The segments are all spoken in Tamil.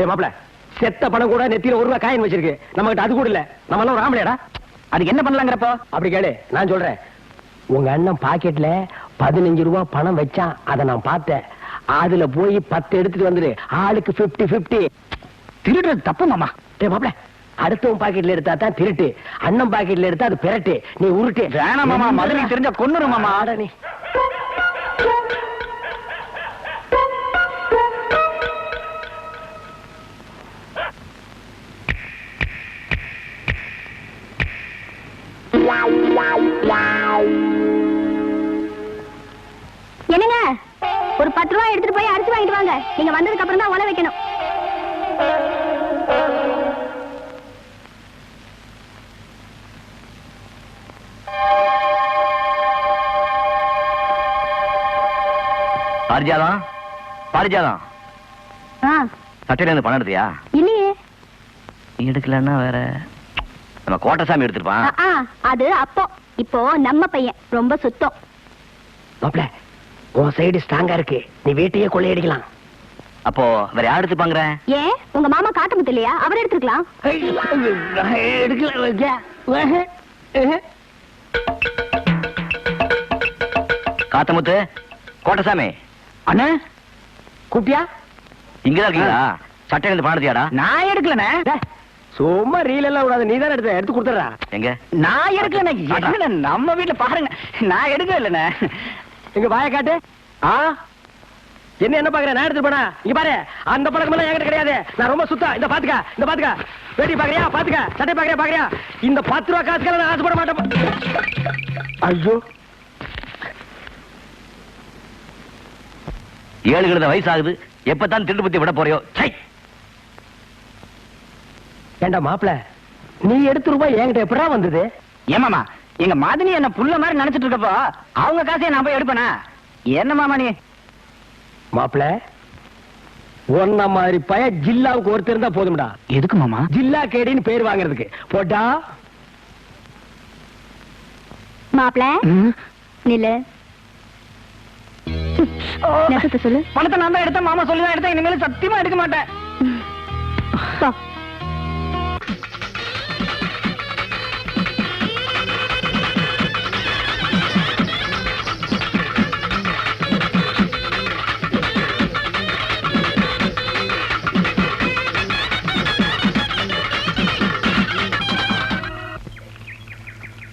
மாப்பிள செத்த பணம் கூட நெத்தியில ₹1 காயின் வச்சிருக்கு, நம்ம கிட்ட அது கூட இல்ல. நம்ம எல்லாம் ராமலையாடா. அதுக்கு என்ன பண்ணலாங்கிறப்போ? அப்படி கேளு, நான் சொல்றேன். உங்க அண்ணன் பாக்கெட்ல ₹15 பணம் வச்சான், அதை நான் பார்த்தேன். அதுல போய் 10 எடுத்துட்டு வந்துரு, ஆளுக்கு 50-50. திருடுறது தப்பு மாமா. மாப்பிள அடுத்தவன் பாக்கெட்ல எடுத்தா தான் திருட்டு, அண்ணன் பாக்கெட்ல எடுத்தா அது பிரட்டு. நீ உருட்டு. வேணாம் மாமா, மதுரை தெரிஞ்ச கொன்னுரு மாமா. ஆட நீ. என்னங்க, ஒரு 10 ரூபாய் எடுத்துட்டு போய் அரிசி வாங்கிட்டு வாங்க. நீங்க வந்ததுக்கு அப்புறம் தான் உல வைக்கணும். பாரிஜாதம், பாரிஜாதம், சட்டையில இருந்து பணம் எடுத்தியா? இல்லையே. நீ எடுக்கலன்னா வேற நம்ம கோட்டசாமி எடுத்துருப்பான். அது அப்போ. இப்போ நம்ம பையன் ரொம்ப சுத்தம். மாப்பிள உன் சைடு ஸ்ட்ராங்கா இருக்கு, நீ வீட்டையே கொள்ளையடிக்கலாம். அப்போ வேற யார் எடுத்துப்பாங்க? ஏன் உங்க மாமா காட்டமுத்து இல்லையா? அவர் எடுத்துக்கலாம். காத்தமுத்து, கோட்டசாமி அண்ணா கூப்பிட்டியா? இங்கதான் இருக்கீங்களா? சட்டையில இருந்து பணம் எடுத்தியாடா? நான் எடுக்கலண்ணே. சும்மா ரீல் எல்லாம் விடாது, நீ தானே எடுத்து கொடுத்துறா. எங்க? நான் எடுக்கல. நம்ம வீட்டுல பாருங்க, நான் எடுக்க இல்லண்ணே. எங்க வாய காட்டு. என்ன பாக்குற? நான் எடுத்து போனா இங்க பாரு, அந்த பழக்கம் எல்லாம் என்கிட்ட கிடையாது. நான் ரொம்ப சுத்தம். இந்த பாத்துக்க வேட்டி பாக்குறியா? பாத்துக்க சட்டை பாக்குறியா? இந்த 10 ரூபா காசுக்கெல்லாம் நான் ஆசைப்பட மாட்டேன். ஐயோ, 7 கிழந்த வயசு ஆகுது, எப்பதான் திருட்டு புத்தி விட போறியோ? ஏண்டா மாப்பிள, நீ எடுத்த ரூபாய் என்கிட்ட எப்படா வந்தது? ஏமாமா, எங்க மாதிரி என்ன புள்ள மாதிரி நினைச்சிட்டு இருக்கப்போ அவங்க காசையை நான் போய் எடுப்பேனா? என்ன மாமா நீ? மாப்பிள ஒன்ன மாதிரி பய ஜில்லாவுக்கு ஒருத்தர் இருந்தா போதும்டா. எதுக்கு மாமா? ஜில்லா கேடின்னு பேர் வாங்குறதுக்கு. போட்டா மாப்பிள நில சொல்லு. பணத்தை நான் தான் எடுத்தேன் மாமா, சொல்லிதான் எடுத்தேன். இனிமேல் சத்தியமா எடுக்க மாட்டேன்.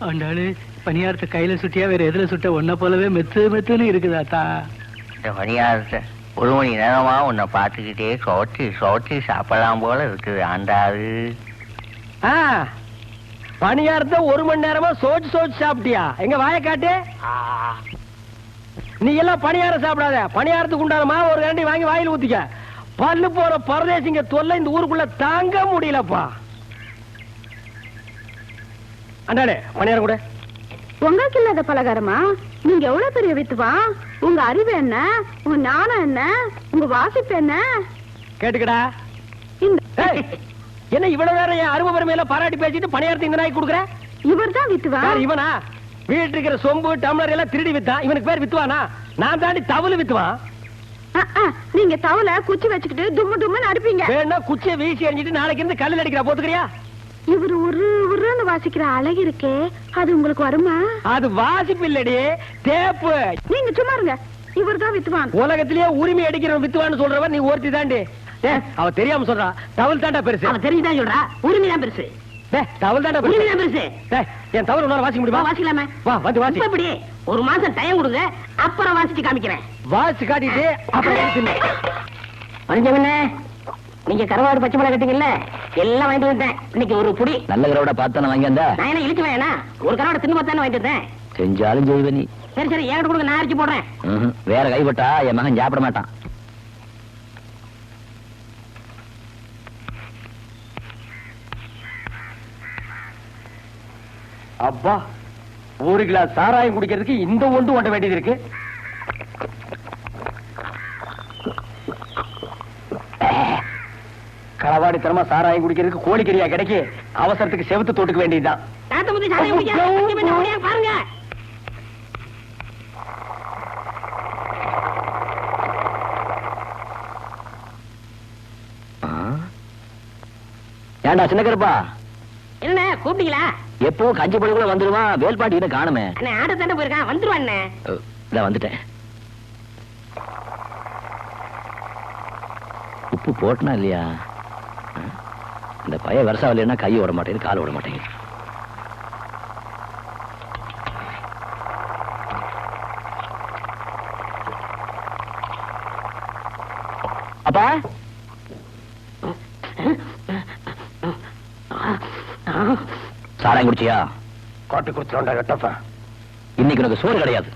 ஆண்டாளு, பணியாரத்தை கையில சுட்டியா வேற எதுல சுட்ட ஒன்ன போலவே மெத்துன்னு இருக்குதாத்தா. இந்த பணியாரத்தை 1 மணி நேரமா உன்னை பார்த்துக்கிட்டே சோட்டி சாப்பிடலாம் போல இருக்குது ஆண்டாளு. பணியாரத்தை 1 மணி நேரமா சோச்சு சாப்பிட்டியா? எங்க வாய காட்டு. நீ எல்லாம் பணியாரம் சாப்பிடாத. பணியாரத்துக்கு உண்டானமா ஒரு கரண்டி வாங்கி வாயில ஊத்திக்க. பல்லு போற பரதேசிங்க தொல்லை இந்த ஊருக்குள்ள தாங்க முடியலப்பா. அண்டாடே பணியாரம் கூட. உங்களுக்கு இல்லாத பலகாரமா? நீங்க எவ்வளவு பெரிய வித்துவா? உங்க அறிவு என்ன, உங்க ஞானம் என்ன, உங்க வாசிப்பு என்ன? கேட்டுக்கடா. என்ன இவ்வளவு நேரம் என் அருமை பெருமையில பாராட்டி பேசிட்டு பணியாரத்தை இந்த நாய்க்கு கொடுக்குற? இவர் தான் வித்துவா. இவனா? வீட்டு இருக்கிற சொம்பு டம்ளர் எல்லாம் திருடி வித்தான். இவனுக்கு பேர் வித்துவானா? நான் தாண்டி தவளு வித்துவான். நீங்க தவளை குச்சி வச்சுக்கிட்டு தும்மு அடிப்பீங்க. வேணா குச்சியை வீசி எறிஞ்சிட்டு நாளைக்கு இருந்து கல்லில் அடிக்கிறா, போத்துக்கிறியா? இவர் உருன்னு வாசிக்கிற அழகு இருக்கே, அது உங்களுக்கு வருமா? அது வாசிப்பு இல்லடி, தேப்பு. நீங்க சும்மா இருங்க. இவர் தான் வித்துவான். உலகத்திலேயே உரிமை அடிக்கிற வித்துவான்னு சொல்றவன் நீ ஒருத்தி தாண்டி. அவ தெரியாம சொல்றா. தவள் தாண்டா பெருசு. அவ தெரியுதான் சொல்றா. உரிமை தான் பெருசு. தவள் தாண்டா உரிமை தான் பெருசு. என் தவறு உன்னால வாசிக்க முடியுமா? வாசிக்கலாமே. வா வந்து வாசி. இப்படி 1 மாசம் டைம் கொடுங்க, அப்புறம் வாசிச்சு காமிக்கிறேன். வாசி காட்டிட்டு அப்புறம் மஞ்சவண்ணே, நீங்க கருவாடு பச்சை மிளகா கட்டிங்கல்ல, எல்லாம் வாங்கிட்டு வந்தேன். இன்னைக்கு ஒரு புடி நல்ல கருவாட பார்த்தானே வாங்கி வந்தா. நான் என்ன இழுக்க வேணா, ஒரு கருவாட தின்னு பார்த்தானே வாங்கிட்டு வந்தேன். செஞ்சாலும் செய்வ நீ. சரி ஏன் கொடுங்க, நான் அரைச்சு போடுறேன். வேற கைப்பட்டா என் மகன் சாப்பிட மாட்டான். அப்பா, 1 கிளாஸ் சாராயம் குடிக்கிறதுக்கு இந்த ஒன்று ஓட்ட வேண்டியது இருக்கு. களவாடித்தனமா சாராயம் குடிக்கிறதுக்கு கோழிக்கறியா கிடைக்கு. அவசரத்துக்கு செவுத்து தொட்டுக்க வேண்டியதுதான். பாருங்க. ஏண்டா சின்ன கருப்பா, என்ன கூப்பிட்டீங்களா? எப்பவும் கஞ்சி பழகுள்ள வந்துருவான், வேல்பாட்டி கிட்ட காணுமே. அண்ணே ஆட தானே போயிருக்கான், வந்துருவான் அண்ணே. இதான் வந்துட்டேன். உப்பு போட்டனா இல்லையா? இந்த பைய வருஷம் இல்லைன்னா கை ஓட மாட்டேங்குது, கால் ஓட மாட்டேங்குது. அப்பா சாராயம் குடிச்சியா? காட்டு குடிச்சோண்டா கட்டப்பா. இன்னைக்கு உனக்கு சோறு கிடையாது.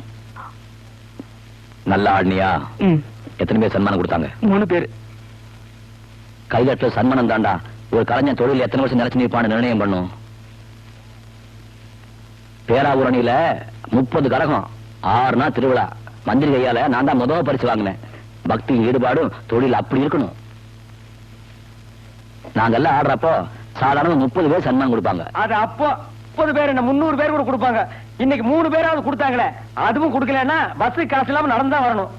நல்லா ஆடினியா? எத்தனை பேர் சன்மானம் கொடுத்தாங்க? 3 பேர். கைதட்ட சன்மானம் தாண்டா ஒரு கலைஞன் தொழில் எத்தனை வருஷம் நினைச்சு நிற்பான்னு நிர்ணயம் பண்ணும். பேராவூரணியில 30 கரகம், 6 நாள் திருவிழா. மந்திரி கையால நான் தான் முதல் பரிசு வாங்கினேன். பக்தி ஈடுபாடும் தொழில் அப்படி இருக்கணும். நாங்கெல்லாம் ஆடுறப்போ சாதாரண 30 பேர் சன்மானம் கொடுப்பாங்க. அது அப்போ 30 பேர் என்ன 300 பேர் கூட கொடுப்பாங்க. இன்னைக்கு 3 பேராவது கொடுத்தாங்களே, அதுவும் கொடுக்கலன்னா பஸ் காசு இல்லாம நடந்தா வரணும்.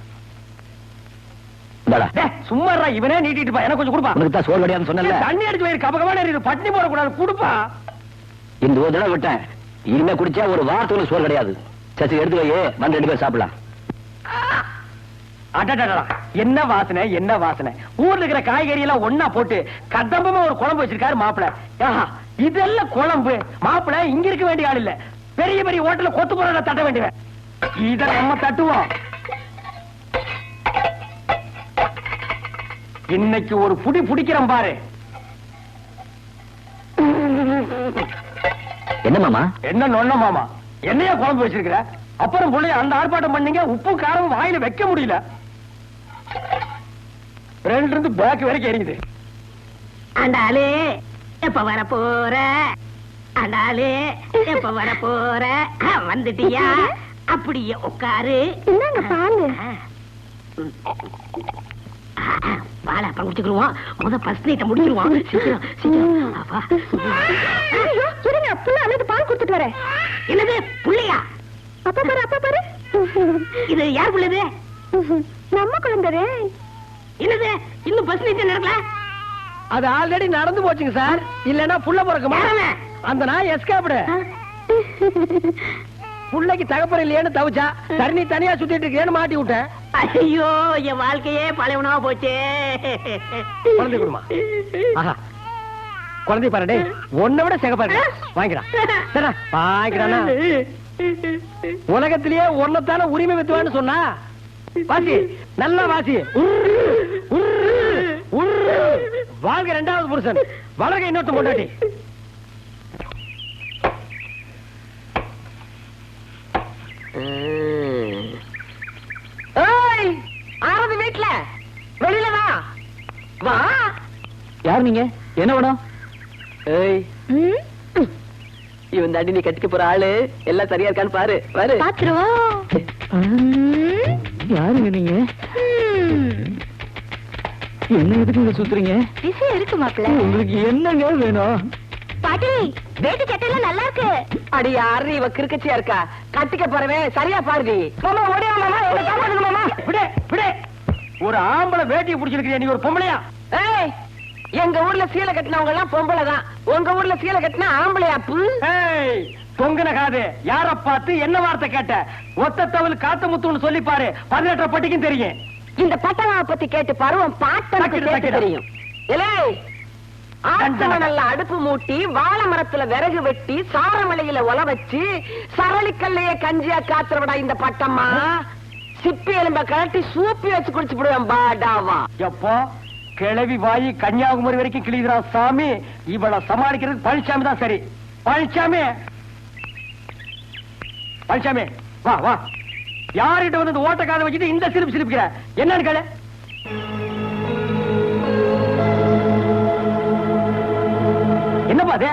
சும்மா இவனே நீட்டிட்டு பா, எனக்கு கொஞ்சம் கொடுப்பா. உனக்கு தான் சோறு கிடையாதுன்னு சொன்னல. தண்ணி அடிச்சு வயிறு கபகமான எரியுது, பட்டினி போடக்கூடாது, கொடுப்பா. இந்த ஒரு தடவை விட்டேன், இனிமே குடிச்சா ஒரு வாரத்துக்கு சோறு கிடையாது. சரி எடுத்து வையே, வந்து 2 பேர் சாப்பிடலாம். என்ன வாசனை, என்ன வாசனை! ஊர்ல இருக்கிற காய்கறி எல்லாம் ஒன்னா போட்டு கதம்பமா ஒரு குழம்பு வச்சிருக்காரு மாப்பிள. இதெல்லாம் குழம்பு மாப்பிள இங்க இருக்க வேண்டிய ஆள் இல்ல, பெரிய பெரிய ஹோட்டல்ல கொத்து போற தட்ட வேண்டியவன். இத நம்ம தட்டுவோம். இன்னைக்கு ஒரு புடி புடிக்கிறோம் பாரு. என்ன மாமா? என்ன நொன்ன மாமா, என்னையா குழம்பு வச்சிருக்கிற? அப்புறம் புள்ளைய அந்த ஆர்ப்பாட்டம் பண்ணீங்க, உப்பு காரம் வாயில வைக்க முடியல. 2 இருந்து பேக் வரைக்கும் எரியுது. ஆண்டாளே எப்ப வர போற? ஆண்டாளே எப்ப வர போற? வந்துட்டியா? அப்படியே உட்காரு. என்னங்க பாலு? பால அப்புறம் குடிச்சுக்கிடுவோம், முத ஃபர்ஸ்ட் நைட்ட முடிச்சிருவோம். சீக்கிரம் சீக்கிரம். அப்பா இருங்க, புள்ள அழுது பால் கொடுத்துட்டு வரேன். என்னது புள்ளையா? அப்பா பாரு, அப்பா பாரு. இது யார் புள்ளது? நம்ம குழந்தை. என்னது இன்னும் பஸ் நைட் நடக்கல? அது ஆல்ரெடி நடந்து போச்சுங்க சார். இல்லன்னா புள்ள பிறக்குமா? அந்த நாய் எஸ்கேப்டு. புள்ளைக்கு தகப்பற இல்லையேன்னு தவிச்சா, தண்ணி தனியா சுத்திட்டு இருக்கேன்னு மாட்டி விட்டேன். ஐயோ, என் வாழ்க்கையே பழையவனா போச்சே. குழந்தை கொடுமா. ஆஹா, குழந்தை பாருடே, உன்னை விட சிகப்பாரு. வாங்கிக்கிறான். சரி வாங்கிக்கிறானா? உலகத்திலேயே ஒன்னத்தான உரிமை வித்துவான்னு சொன்னா வாசி, நல்ல வாசி. வாழ்க 2வது புருஷன், வளர்க இன்னொருத்த கொண்டாட்டி. ஆறது வீட்டுல வெளியிலதான் வா. யார் நீங்க? என்ன வேணும்? இவன் தாண்டி நீ கட்டிக்க போற ஆளு. எல்லாம் சரியா இருக்கான்னு பாரு. பாரு பாத்துருவோம். யாருங்க நீங்க? என்ன எதுக்கு இங்க சுத்துறீங்க? விஷயம் இருக்கு மாப்பிள்ள. உங்களுக்கு என்னங்க வேணும்? பாட்டி, வேட்டி சட்டையெல்லாம் நல்லா இருக்கு. அடி யாரு இவ கிறுக்கச்சியா இருக்கா? கட்டிக்க போறவன் சரியா பாருடி. மாமா ஓடியா மாமா, என்ன காப்பாடுங்க மாமா. விடு விடு. ஒரு ஆம்பளை வேட்டியை பிடிச்சிருக்கிறியா நீ ஒரு பொம்பளையா? ஏய், எங்க ஊர்ல சீலை கட்டினவங்க எல்லாம் பொம்பளை தான். உங்க ஊர்ல சீலை கட்டினா ஆம்பளையாப்பு. ஏய், தொங்குன காது. யார பார்த்து என்ன வார்த்தை கேட்ட? ஒத்த தவள் காத்த முத்துன்னு சொல்லி பாரு, 18 பட்டிக்கும் தெரியும். இந்த பட்டவாவை பத்தி கேட்டு பாரு, உன் பாட்டனுக்கு கேட்டு தெரியும். ஏலே, ஆத்தமணல்ல அடுப்பு மூட்டி, வாழை மரத்துல விறகு வெட்டி, சாரமலையில ஒல வச்சு, சரளிக்கல்லையே கஞ்சியா காத்துறவடா இந்த பட்டம்மா. சிப்பி எலும்ப கழட்டி சூப்பி வச்சு குடிச்சு விடுவேன் பாடாவா. எப்போ கிளவி வாயி கன்னியாகுமரி வரைக்கும் கிளிதுரா சாமி. இவளை சமாளிக்கிறதுக்கு பழனிசாமி தான் சரி. பழனிசாமி, பழனிசாமி வா வா. யார்கிட்ட வந்து ஓட்ட காதை வச்சுட்டு இந்த சிரிப்பு சிரிப்புக்கிற? என்னன்னு கேளு. என்னப்பா அது?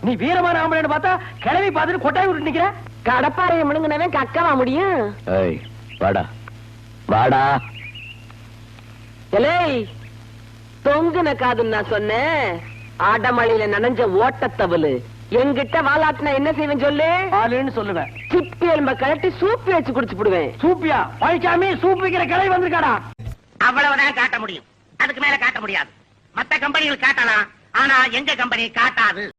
நீ வீரமான ஆம்பளைன்னு பார்த்தா கிளவி பார்த்துட்டு கொட்டாய் விட்டு நிக்கிற. கடப்பாறையை முழுங்கினவன் கக்கவா முடியும்? வாடா வாடா. எலே, தொங்குன காதுன்னு நான் சொன்னேன். ஆடமழையில நனைஞ்ச ஓட்டத்தவளு என்கிட்ட வாலாட்டினா என்ன செய்வேன் சொல்லு? ஆளுன்னு சொல்லுவேன். சிப்பி எலும்ப கழட்டி சூப்பி வச்சு குடிச்சு விடுவேன். சூப்பியா? பழனிசாமி சூப் வைக்கிற கிளவி வந்திருக்காடா. அவ்வளவுதான் காட்ட முடியும், அதுக்கு மேல காட்ட முடியாது. மத்த கம்பெனிகள் காட்டலாம், ஆனா எங்க கம்பெனி காட்டாது.